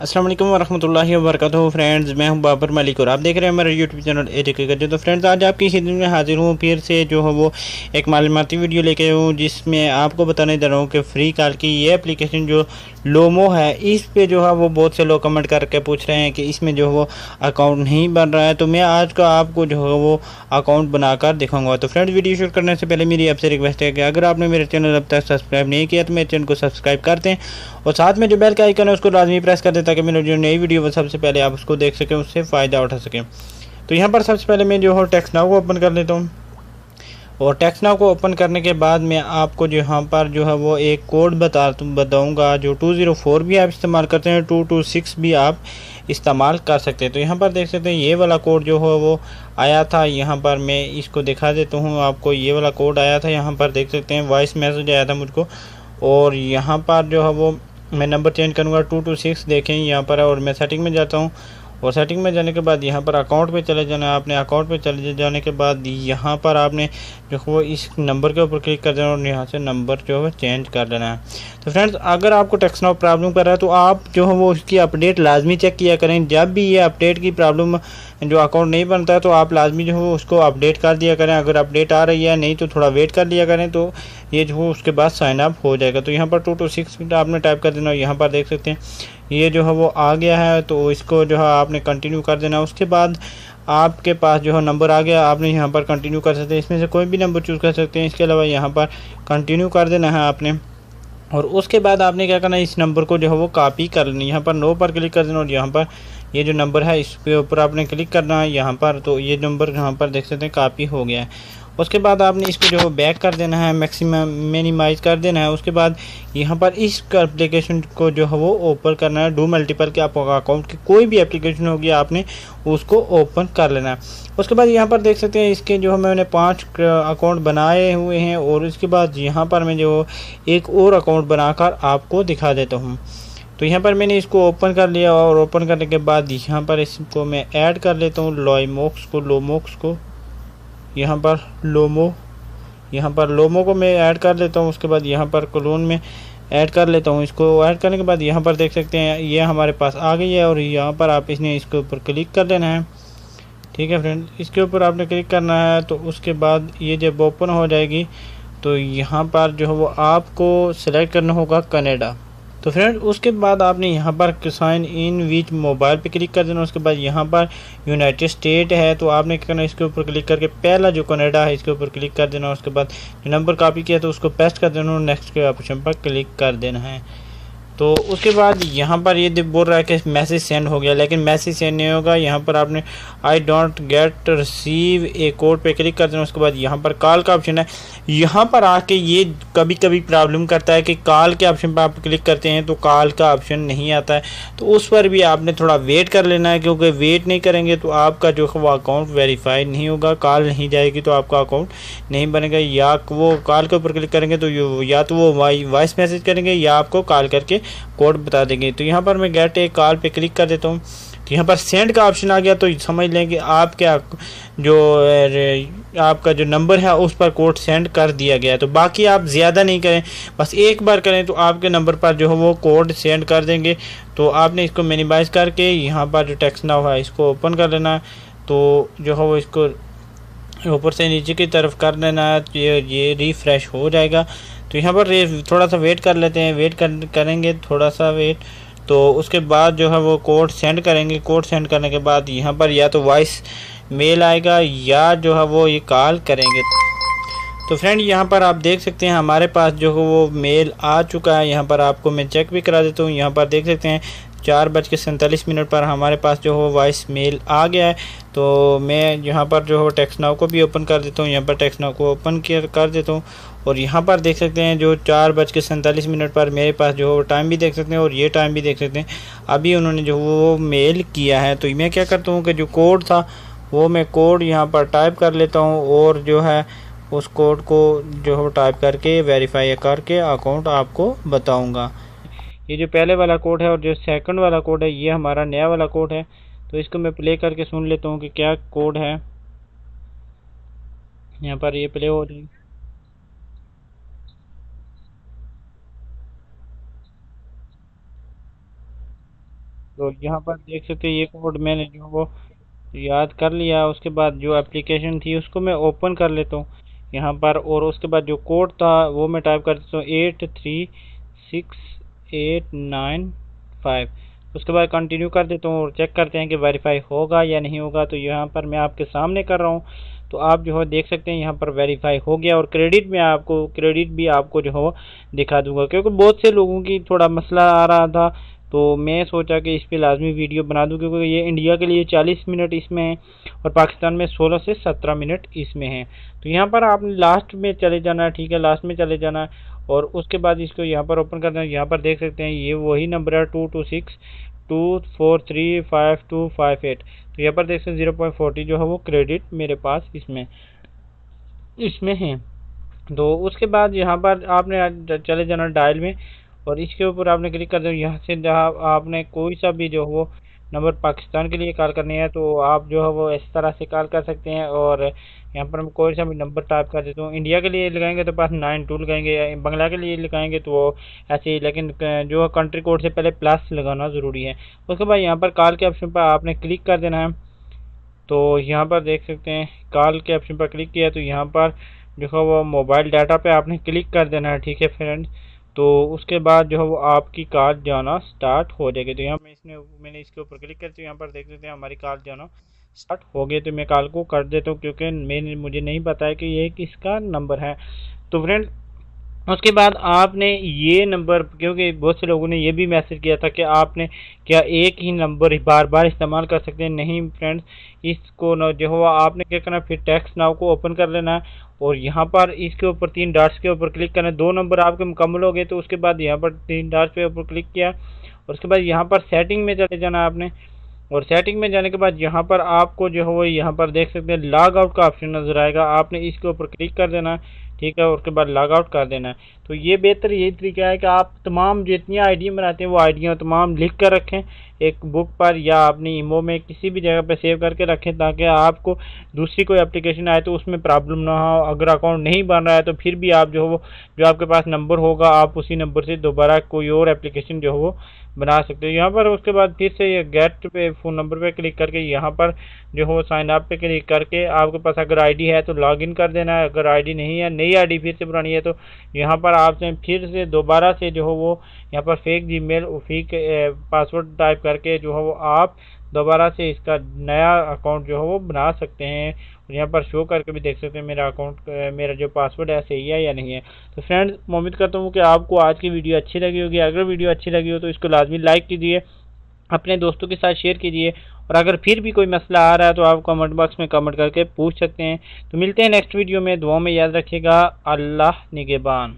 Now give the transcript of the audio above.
अस्सलाम वालेकुम वरहमतुल्लाहि वबरकातुहू। फ्रेंड्स, मैं हूं बाबर मलिक और आप देख रहे हैं हमारे यूट्यूब चैनल एजुकेटर। तो फ्रेंड्स, आज आपकी खिदमत में हाजिर हूं फिर से जो है वो एक मालूमाती वीडियो लेके हूं जिसमें आपको बताने जा रहा हूं कि फ्री कॉल की ये एप्लीकेशन जो लोमो है, इस पे जो है वो बहुत से लोग कमेंट करके पूछ रहे हैं कि इसमें जो है वो अकाउंट नहीं बन रहा है। तो मैं आज का आपको जो है वो अकाउंट बनाकर दिखाऊंगा। तो फ्रेंड्स, वीडियो शुरू करने से पहले मेरी आपसे रिक्वेस्ट है कि अगर आपने मेरे चैनल अब तक सब्सक्राइब नहीं किया तो मेरे चैनल को सब्सक्राइब कर दें और साथ में जो बेल का आइकन है उसको लाजमी प्रेस कर दें ताकि मेरी जो नई वीडियो सबसे पहले आप उसको देख सकें, उससे फ़ायदा उठा सकें। तो यहाँ पर सबसे पहले मैं जो है टेक्स्ट नाउ को ओपन कर लेता हूँ और टेक्स्ट नाउ को ओपन करने के बाद मैं आपको जो यहाँ पर जो है वो एक कोड बताऊँगा जो 204 भी आप इस्तेमाल करते हैं, 226 भी आप इस्तेमाल कर सकते हैं। तो यहाँ पर देख सकते हैं ये वाला कोड जो है वो आया था। यहाँ पर मैं इसको दिखा देता हूँ आपको, ये वाला कोड आया था। यहाँ पर देख सकते हैं वॉइस मैसेज आया था मुझको और यहाँ पर जो है वो मैं नंबर चेंज करूँगा 226 देखें यहाँ पर, और मैं सेटिंग में जाता हूँ और सेटिंग में जाने के बाद यहाँ पर अकाउंट पे चले जाना है आपने। अकाउंट पे चले जाने के बाद यहाँ पर आपने जो वो इस नंबर के ऊपर क्लिक कर देना और यहाँ से नंबर जो है चेंज कर लेना है। तो फ्रेंड्स, अगर आपको टेक्स्ट नाउ प्रॉब्लम कर रहा है तो आप जो है वो उसकी अपडेट लाजमी चेक किया करें। जब भी ये अपडेट की प्रॉब्लम जो अकाउंट नहीं बनता है तो आप लाजमी जो है उसको अपडेट कर दिया करें। अगर अपडेट आ रही है, नहीं तो थोड़ा वेट कर लिया करें, तो ये जो उसके बाद साइन अप हो जाएगा। तो यहाँ पर 226 आपने टाइप कर देना और यहाँ पर देख सकते हैं ये जो है वो आ गया है। तो इसको जो है आपने कंटिन्यू कर देना। उसके बाद आपके पास जो है नंबर आ गया, आपने यहाँ पर कंटिन्यू कर सकते हैं। इसमें से कोई भी नंबर चूज़ कर सकते हैं। इसके अलावा यहाँ पर कंटिन्यू कर देना है आपने और उसके बाद आपने क्या करना है, इस नंबर को जो है वो कॉपी कर लेना। यहाँ पर नो पर क्लिक कर देना और यहाँ पर ये जो नंबर है इसके ऊपर आपने क्लिक करना है यहाँ पर। तो ये नंबर यहाँ पर देख सकते हैं कॉपी हो गया है। उसके बाद आपने इसको जो है बैक कर देना है, मैक्सिमम मिनिमाइज कर देना है। उसके बाद यहाँ पर इस एप्लीकेशन को जो है वो ओपन करना है। डू मल्टीपल के आपका अकाउंट की कोई भी एप्लीकेशन होगी आपने उसको ओपन कर लेना है। उसके बाद यहाँ पर देख सकते हैं इसके जो है मैंने 5 अकाउंट बनाए हुए हैं और इसके बाद यहाँ पर मैं जो एक और अकाउंट बनाकर आपको दिखा देता हूँ। तो यहाँ पर मैंने इसको ओपन कर लिया और ओपन करने के बाद यहाँ पर इसको मैं ऐड कर लेता हूँ लोमोक्स को यहाँ पर लोमो को मैं ऐड कर लेता हूँ। उसके बाद यहाँ पर क्लोन में ऐड कर लेता हूँ। इसको ऐड करने के बाद यहाँ पर देख सकते हैं ये हमारे पास आ गई है और यहाँ पर आप इसके ऊपर क्लिक कर लेना है। ठीक है फ्रेंड, इसके ऊपर आपने क्लिक करना है। तो उसके बाद ये जब ओपन हो जाएगी तो यहाँ पर जो है वो आपको सेलेक्ट करना होगा कनाडा। तो फ्रेंड, उसके बाद आपने यहाँ पर साइन इन विथ मोबाइल पे क्लिक कर देना। उसके बाद यहाँ पर यूनाइटेड स्टेट है तो आपने क्या करना है, इसके ऊपर क्लिक करके पहला जो कनाडा है इसके ऊपर क्लिक कर देना। उसके बाद जो नंबर कॉपी किया तो उसको पेस्ट कर देना और नेक्स्ट के ऑप्शन पर क्लिक कर देना है। तो उसके बाद यहाँ पर ये बोल रहा है कि मैसेज सेंड हो गया, लेकिन मैसेज सेंड नहीं होगा। यहाँ पर आपने I don't get receive A code पे क्लिक कर देना। उसके बाद यहाँ पर कॉल का ऑप्शन है, यहाँ पर आके ये कभी कभी प्रॉब्लम करता है कि कॉल के ऑप्शन पर आप क्लिक करते हैं तो कॉल का ऑप्शन नहीं आता है। तो उस पर भी आपने थोड़ा वेट कर लेना है, क्योंकि वेट नहीं करेंगे तो आपका जो है वो अकाउंट वेरीफाइड नहीं होगा, कॉल नहीं जाएगी तो आपका अकाउंट नहीं बनेगा। या वो कॉल के ऊपर क्लिक करेंगे तो या तो वो वॉइस मैसेज करेंगे या आपको कॉल करके कोड बता देंगे। तो यहाँ पर मैं गेट ए कॉल पे क्लिक कर देता हूँ। तो यहाँ पर सेंड का ऑप्शन आ गया तो समझ लें कि आपके आपका जो नंबर है उस पर कोड सेंड कर दिया गया है। तो बाकी आप ज़्यादा नहीं करें, बस एक बार करें तो आपके नंबर पर जो है वो कोड सेंड कर देंगे। तो आपने इसको मिनिमाइज़ करके यहाँ पर जो टेक्स्ट नाउ है इसको ओपन कर लेना। तो जो है वो इसको ऊपर से नीचे की तरफ कर देना है, तो ये रिफ़्रेश हो जाएगा। तो यहाँ पर थोड़ा सा वेट कर लेते हैं, करेंगे थोड़ा सा वेट। तो उसके बाद जो है वो कोड सेंड करेंगे। कोड सेंड करने के बाद यहाँ पर या तो वॉइस मेल आएगा या जो है वो ये कॉल करेंगे। तो फ्रेंड, यहाँ पर आप देख सकते हैं हमारे पास जो है वो मेल आ चुका है। यहाँ पर आपको मैं चेक भी करा देता हूँ। यहाँ पर देख सकते हैं 4:47 पर हमारे पास जो है वॉइस मेल आ गया है। तो मैं यहाँ पर जो है टेक्स्ट नाउ को भी ओपन कर देता हूँ। यहाँ पर टेक्स्ट नाउ को ओपन कर देता हूँ और यहाँ पर देख सकते हैं जो 4:47 पर मेरे पास जो है टाइम भी देख सकते हैं और ये टाइम भी देख सकते हैं अभी उन्होंने जो वो मेल किया है। तो मैं क्या करता हूँ कि जो कोड था वो मैं कोड यहाँ पर टाइप कर लेता हूँ और जो है उस कोड को जो है टाइप करके वेरीफाई करके अकाउंट आपको बताऊँगा। ये जो पहले वाला कोड है और जो सेकंड वाला कोड है ये हमारा नया वाला कोड है। तो इसको मैं प्ले करके सुन लेता हूँ कि क्या कोड है। यहाँ पर ये प्ले हो रही है। तो यहाँ पर देख सकते हैं ये कोड मैंने जो वो याद कर लिया। उसके बाद जो एप्लीकेशन थी उसको मैं ओपन कर लेता हूँ यहाँ पर, और उसके बाद जो कोड था वो मैं टाइप कर देता हूँ 836895। उसके बाद कंटिन्यू कर देता हूँ और चेक करते हैं कि वेरीफाई होगा या नहीं होगा। तो यहाँ पर मैं आपके सामने कर रहा हूँ, तो आप जो है देख सकते हैं यहाँ पर वेरीफाई हो गया, और क्रेडिट भी आपको जो है दिखा दूंगा, क्योंकि बहुत से लोगों की थोड़ा मसला आ रहा था। तो मैं सोचा कि इस पर लाजमी वीडियो बना दूं, क्योंकि ये इंडिया के लिए 40 मिनट इसमें है और पाकिस्तान में 16 से 17 मिनट इसमें है। तो यहाँ पर आपने लास्ट में चले जाना है, ठीक है, लास्ट में चले जाना है, और उसके बाद इसको यहाँ पर ओपन करना है। यहाँ पर देख सकते हैं ये वही नंबर है 2262435258। तो यहाँ पर देख सकते हैं 0.40 जो है वो क्रेडिट मेरे पास इसमें इसमें है। तो उसके बाद यहाँ पर आपने चले जाना डायल में, और इसके ऊपर आपने क्लिक कर देना। यहाँ से जहाँ आपने कोई सा भी जो वो नंबर पाकिस्तान के लिए कॉल करनी है तो आप जो है वो इस तरह से कॉल कर सकते हैं। और यहाँ पर हम कोई सा भी नंबर टाइप कर देता हूँ। इंडिया के लिए लगाएंगे तो पास 92 लगाएंगे, या बांग्ला के लिए लगाएंगे तो वो ऐसे ही, लेकिन जो कंट्री कोड से पहले प्लस लगाना ज़रूरी है। उसके बाद यहाँ पर कॉल के ऑप्शन पर आपने क्लिक कर देना है। तो यहाँ पर देख सकते हैं कॉल के ऑप्शन पर क्लिक किया, तो यहाँ पर जो है वो मोबाइल डाटा पे आपने क्लिक कर देना है, ठीक है फ्रेंड्स। तो उसके बाद जो है वो आपकी कॉल जाना स्टार्ट हो जाएगी। तो यहाँ मैंने इसके ऊपर क्लिक करती हूँ, यहाँ पर देख सकते हैं हमारी कॉल जाना स्टार्ट हो गई। तो मैं कॉल को कर देता हूँ, क्योंकि मुझे नहीं पता है कि ये किसका नंबर है। तो फ्रेंड उसके बाद आपने ये नंबर, क्योंकि बहुत से लोगों ने ये भी मैसेज किया था कि आपने क्या एक ही नंबर बार बार इस्तेमाल कर सकते हैं। नहीं फ्रेंड्स, इसको न जो हुआ आपने क्या करना, फिर टेक्स्ट नाउ को ओपन कर लेना है, और यहाँ पर इसके ऊपर 3 डॉट्स के ऊपर क्लिक करना है। 2 नंबर आपके मुकम्मल हो गए, तो उसके बाद यहाँ पर 3 डॉट्स पे ऊपर क्लिक किया, और उसके बाद यहाँ पर सेटिंग में चले जाना आपने। और सेटिंग में जाने के बाद यहाँ पर आपको जो है वो यहाँ पर देख सकते हैं लॉग आउट का ऑप्शन नजर आएगा, आपने इसके ऊपर क्लिक कर देना है, ठीक है। उसके बाद लॉग आउट कर देना है। तो ये बेहतर यही तरीका है कि आप तमाम जितनी आईडियाँ बनाते हैं वो आईडियाँ तमाम लिख कर रखें एक बुक पर, या अपनी ईमो में किसी भी जगह पर सेव करके रखें, ताकि आपको दूसरी कोई एप्लीकेशन आए तो उसमें प्रॉब्लम ना हो। अगर अकाउंट नहीं बन रहा है तो फिर भी आप जो हो जो आपके पास नंबर होगा आप उसी नंबर से दोबारा कोई और एप्लीकेशन जो हो वो बना सकते हो। यहाँ पर उसके बाद फिर से ये गेट पे फ़ोन नंबर पे क्लिक करके यहाँ पर जो हो साइन अप पे क्लिक करके आपके पास अगर आईडी है तो लॉगिन कर देना है। अगर आईडी नहीं है, नई आईडी फिर से पुरानी है, तो यहाँ पर आपसे फिर से दोबारा से जो हो वो यहाँ पर fake Gmail fake password type करके जो है वो आप दोबारा से इसका नया अकाउंट जो है वो बना सकते हैं। और यहाँ पर शो करके भी देख सकते हैं मेरा अकाउंट मेरा जो पासवर्ड है सही है या नहीं है। तो फ्रेंड्स, मैं उम्मीद करता हूँ कि आपको आज की वीडियो अच्छी लगी होगी। अगर वीडियो अच्छी लगी हो तो इसको लाजमी लाइक कीजिए, अपने दोस्तों के साथ शेयर कीजिए, और अगर फिर भी कोई मसला आ रहा है तो आप कमेंट बॉक्स में कमेंट करके पूछ सकते हैं। तो मिलते हैं नेक्स्ट वीडियो में, दुआ में याद रखिएगा। अल्लाह निगहबान।